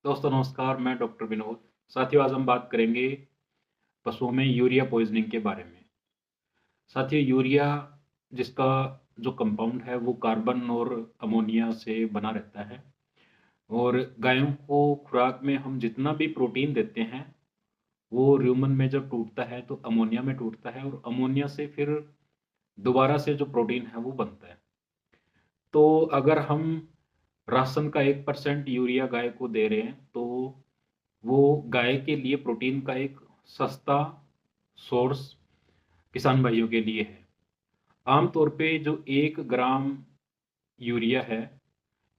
दोस्तों नमस्कार, मैं डॉक्टर विनोद। साथियों, आज हम बात करेंगे पशुओं में यूरिया पॉइजनिंग के बारे में। साथियों, यूरिया जिसका जो कंपाउंड है वो कार्बन और अमोनिया से बना रहता है और गायों को खुराक में हम जितना भी प्रोटीन देते हैं वो र्यूमन में जब टूटता है तो अमोनिया में टूटता है और अमोनिया से फिर दोबारा से जो प्रोटीन है वो बनता है। तो अगर हम राशन का 1% यूरिया गाय को दे रहे हैं तो वो गाय के लिए प्रोटीन का एक सस्ता सोर्स किसान भाइयों के लिए है। आमतौर पे जो 1 ग्राम यूरिया है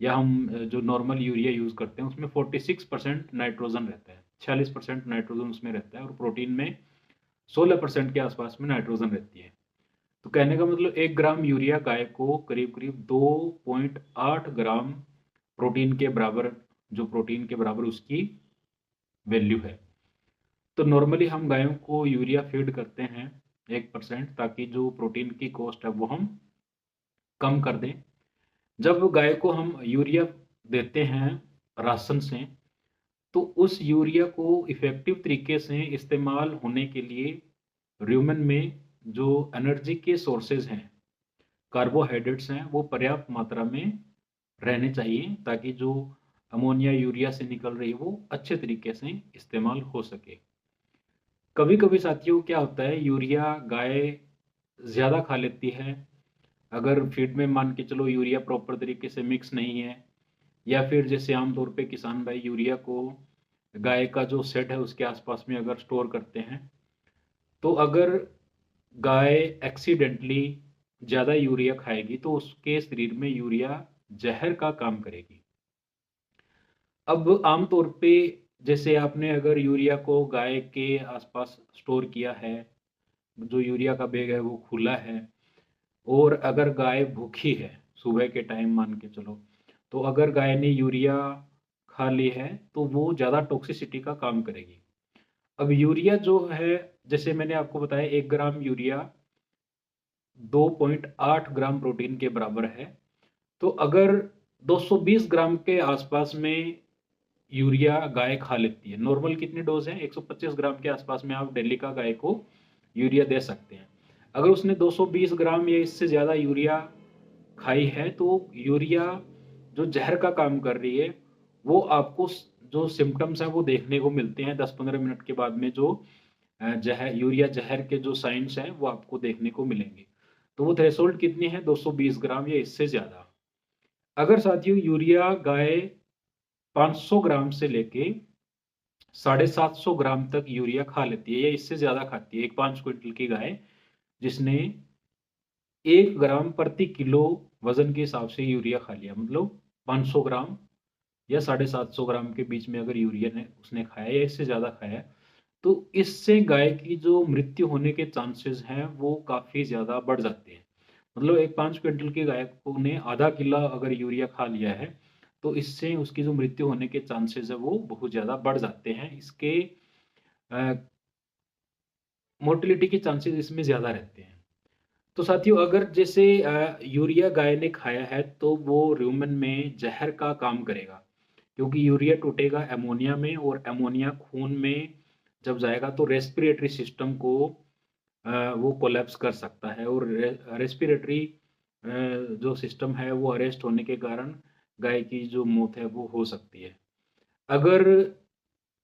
या हम जो नॉर्मल यूरिया यूज़ करते हैं उसमें 46% नाइट्रोजन रहता है, 46% नाइट्रोजन उसमें रहता है और प्रोटीन में 16% के आसपास में नाइट्रोजन रहती है। तो कहने का मतलब 1 ग्राम यूरिया गाय को करीब करीब 2.8 ग्राम प्रोटीन के बराबर, जो प्रोटीन के बराबर उसकी वैल्यू है। तो नॉर्मली हम गायों को यूरिया फीड करते हैं 1%, ताकि जो प्रोटीन की कॉस्ट है वो हम कम कर दें। जब गाय को हम यूरिया देते हैं राशन से, तो उस यूरिया को इफेक्टिव तरीके से इस्तेमाल होने के लिए र्यूमन में जो एनर्जी के सोर्सेज हैं, कार्बोहाइड्रेट्स हैं, वो पर्याप्त मात्रा में रहने चाहिए ताकि जो अमोनिया यूरिया से निकल रही है वो अच्छे तरीके से इस्तेमाल हो सके। कभी कभी साथियों क्या होता है, यूरिया गाय ज़्यादा खा लेती है। अगर फीड में मान के चलो यूरिया प्रॉपर तरीके से मिक्स नहीं है, या फिर जैसे आमतौर पे किसान भाई यूरिया को गाय का जो सेट है उसके आसपास में अगर स्टोर करते हैं, तो अगर गाय एक्सीडेंटली ज़्यादा यूरिया खाएगी तो उसके शरीर में यूरिया जहर का काम करेगी। अब आमतौर पे जैसे आपने अगर यूरिया को गाय के आसपास स्टोर किया है, जो यूरिया का बैग है वो खुला है, और अगर गाय भूखी है सुबह के टाइम मान के चलो, तो अगर गाय ने यूरिया खा ली है तो वो ज़्यादा टॉक्सिसिटी का काम करेगी। अब यूरिया जो है, जैसे मैंने आपको बताया 1 ग्राम यूरिया 2.8 ग्राम प्रोटीन के बराबर है। तो अगर 220 ग्राम के आसपास में यूरिया गाय खा लेती है, नॉर्मल कितनी डोज है 125 ग्राम के आसपास में आप डेली का गाय को यूरिया दे सकते हैं। अगर उसने 220 ग्राम या इससे ज़्यादा यूरिया खाई है तो यूरिया जो जहर का काम कर रही है, वो आपको जो सिम्टम्स हैं वो देखने को मिलते हैं 10-15 मिनट के बाद में। जो जहर, यूरिया जहर के जो साइंस हैं वो आपको देखने को मिलेंगे। तो वो थ्रेशोल्ड कितनी है, 220 ग्राम या इससे ज़्यादा। अगर साथियों यूरिया गाय 500 ग्राम से लेके 750 ग्राम तक यूरिया खा लेती है या इससे ज़्यादा खाती है, एक 5 क्विंटल की गाय जिसने 1 ग्राम प्रति किलो वजन के हिसाब से यूरिया खा लिया, मतलब 500 ग्राम या 750 ग्राम के बीच में अगर यूरिया ने उसने खाया या इससे ज़्यादा खाया, तो इससे गाय की जो मृत्यु होने के चांसेस हैं वो काफ़ी ज़्यादा बढ़ जाते हैं। मतलब एक 5 क्विंटल की गाय को ने आधा किलो अगर यूरिया खा लिया है तो इससे उसकी जो मृत्यु होने के चांसेस है वो बहुत ज़्यादा बढ़ जाते हैं। इसके मोर्टिलिटी के चांसेस इसमें ज़्यादा रहते हैं। तो साथियों अगर जैसे यूरिया गाय ने खाया है तो वो र्यूमन में जहर का काम करेगा, क्योंकि यूरिया टूटेगा अमोनिया में और अमोनिया खून में जब जाएगा तो रेस्पिरेटरी सिस्टम को वो कोलैप्स कर सकता है और रेस्पिरेटरी जो सिस्टम है वो अरेस्ट होने के कारण गाय की जो मौत है वो हो सकती है। अगर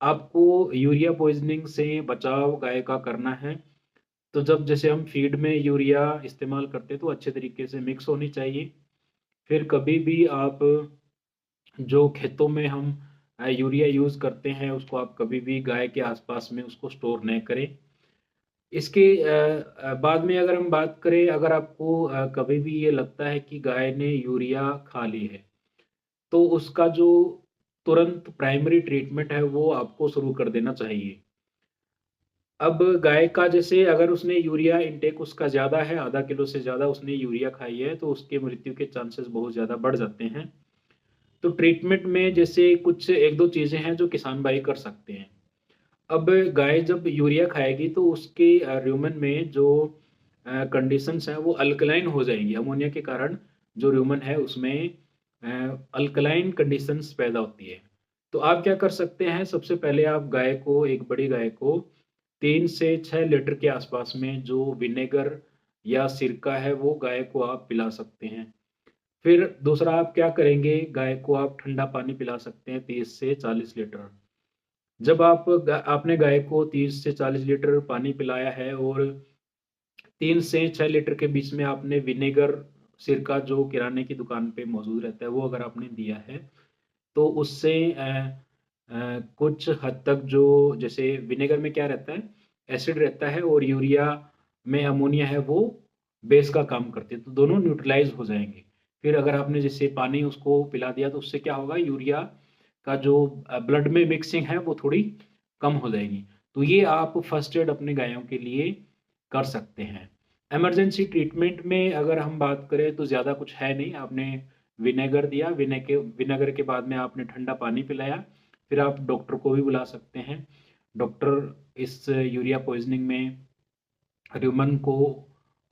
आपको यूरिया पॉइजनिंग से बचाव गाय का करना है, तो जब जैसे हम फीड में यूरिया इस्तेमाल करते हैं तो अच्छे तरीके से मिक्स होनी चाहिए। फिर कभी भी आप जो खेतों में हम यूरिया यूज़ करते हैं उसको आप कभी भी गाय के आसपास में उसको स्टोर नहीं करें। इसके बाद में अगर हम बात करें, अगर आपको कभी भी ये लगता है कि गाय ने यूरिया खा ली है, तो उसका जो तुरंत प्राइमरी ट्रीटमेंट है वो आपको शुरू कर देना चाहिए। अब गाय का जैसे अगर उसने यूरिया इंटेक उसका ज़्यादा है, आधा किलो से ज़्यादा उसने यूरिया खाई है, तो उसके मृत्यु के चांसेस बहुत ज़्यादा बढ़ जाते हैं। तो ट्रीटमेंट में जैसे कुछ 1-2 चीज़ें हैं जो किसान भाई कर सकते हैं। अब गाय जब यूरिया खाएगी तो उसके र्यूमन में जो कंडीशंस हैं वो अल्कलाइन हो जाएँगी। अमोनिया के कारण जो र्यूमन है उसमें अल्कलाइन कंडीशंस पैदा होती है। तो आप क्या कर सकते हैं, सबसे पहले आप गाय को, एक बड़ी गाय को 3 से 6 लीटर के आसपास में जो विनेगर या सिरका है वो गाय को आप पिला सकते हैं। फिर दूसरा आप क्या करेंगे, गाय को आप ठंडा पानी पिला सकते हैं 30 से 40 लीटर। जब आपने गाय को 30 से 40 लीटर पानी पिलाया है और 3 से 6 लीटर के बीच में आपने विनेगर, सिरका जो किराने की दुकान पे मौजूद रहता है वो अगर आपने दिया है, तो उससे कुछ हद तक जो, जैसे विनेगर में क्या रहता है, एसिड रहता है, और यूरिया में अमोनिया है, वो बेस का काम करते हैं, तो दोनों न्यूट्रलाइज हो जाएंगे। फिर अगर आपने जैसे पानी उसको पिला दिया तो उससे क्या होगा, यूरिया का जो ब्लड में मिक्सिंग है वो थोड़ी कम हो जाएगी। तो ये आप फर्स्ट एड अपने गायों के लिए कर सकते हैं। इमरजेंसी ट्रीटमेंट में अगर हम बात करें तो ज़्यादा कुछ है नहीं। आपने विनेगर दिया, विनेगर के बाद में आपने ठंडा पानी पिलाया, फिर आप डॉक्टर को भी बुला सकते हैं। डॉक्टर इस यूरिया पॉइजनिंग में र्यूमन को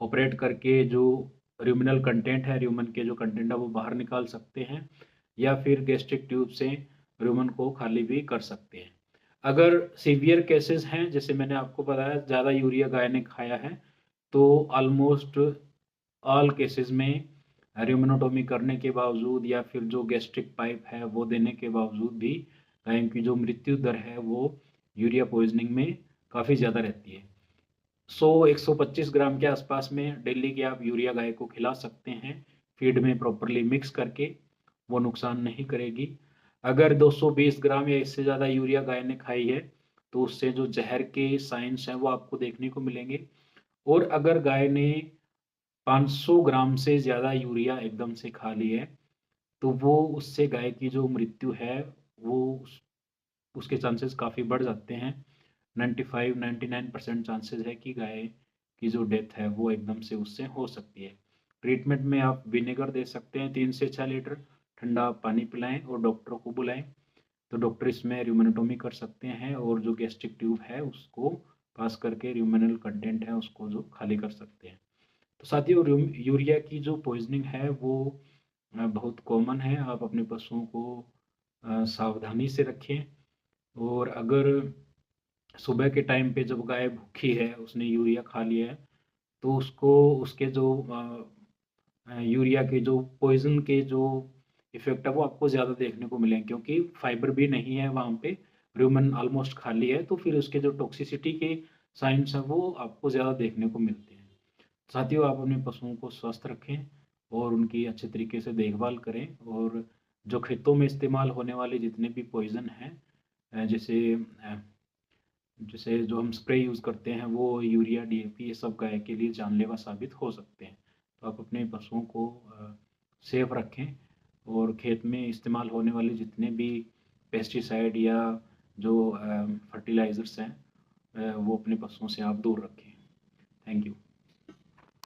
ऑपरेट करके जो र्यूमिनल कंटेंट है, र्यूमन के जो कंटेंट है वो बाहर निकाल सकते हैं, या फिर गैस्ट्रिक ट्यूब से र्यूमन को खाली भी कर सकते हैं। अगर सीवियर केसेस हैं, जैसे मैंने आपको बताया ज़्यादा यूरिया गाय ने खाया है, तो ऑलमोस्ट ऑल केसेस में र्यूमेनोटोमी करने के बावजूद या फिर जो गैस्ट्रिक पाइप है वो देने के बावजूद भी गायों की जो मृत्यु दर है वो यूरिया पॉइजनिंग में काफ़ी ज़्यादा रहती है। 100-125 ग्राम के आसपास में डेली के आप यूरिया गाय को खिला सकते हैं, फीड में प्रॉपरली मिक्स करके, वो नुकसान नहीं करेगी। अगर 220 ग्राम या इससे ज़्यादा यूरिया गाय ने खाई है तो उससे जो जहर के साइंस हैं वो आपको देखने को मिलेंगे। और अगर गाय ने 500 ग्राम से ज़्यादा यूरिया एकदम से खा ली है, तो वो उससे गाय की जो मृत्यु है वो उसके चांसेस काफ़ी बढ़ जाते हैं। 95-99% चांसेस है कि गाय की जो डेथ है वो एकदम से उससे हो सकती है। ट्रीटमेंट में आप विनेगर दे सकते हैं 3 से 6 लीटर, ठंडा पानी पिलाएं और डॉक्टर को बुलाएं, तो डॉक्टर इसमें र्यूमेनोटोमी कर सकते हैं और जो गैस्ट्रिक ट्यूब है उसको पास करके र्यूमेनल कंटेंट है उसको जो खाली कर सकते हैं। तो साथियों, यूरिया की जो पॉइजनिंग है वो बहुत कॉमन है। आप अपने पशुओं को सावधानी से रखें, और अगर सुबह के टाइम पे जब गाय भूखी है, उसने यूरिया खा लिया है, तो उसको उसके जो यूरिया के जो पॉइजन के जो इफेक्ट है वो आपको ज़्यादा देखने को मिलेंगे, क्योंकि फाइबर भी नहीं है वहाँ पे, र्यूमन ऑलमोस्ट खाली है, तो फिर उसके जो टॉक्सिसिटी के साइंस हैं वो आपको ज़्यादा देखने को मिलते हैं। साथियों, आप अपने पशुओं को स्वस्थ रखें और उनकी अच्छे तरीके से देखभाल करें, और जो खेतों में इस्तेमाल होने वाले जितने भी पॉइजन हैं, जैसे जो हम स्प्रे यूज़ करते हैं वो यूरिया, डीएपी, ये सब गाय के लिए जानलेवा साबित हो सकते हैं। तो आप अपने पशुओं को सेफ रखें, और खेत में इस्तेमाल होने वाले जितने भी पेस्टिसाइड या जो फर्टिलाइज़र्स हैं वो अपने पशुओं से आप दूर रखें। Thank you.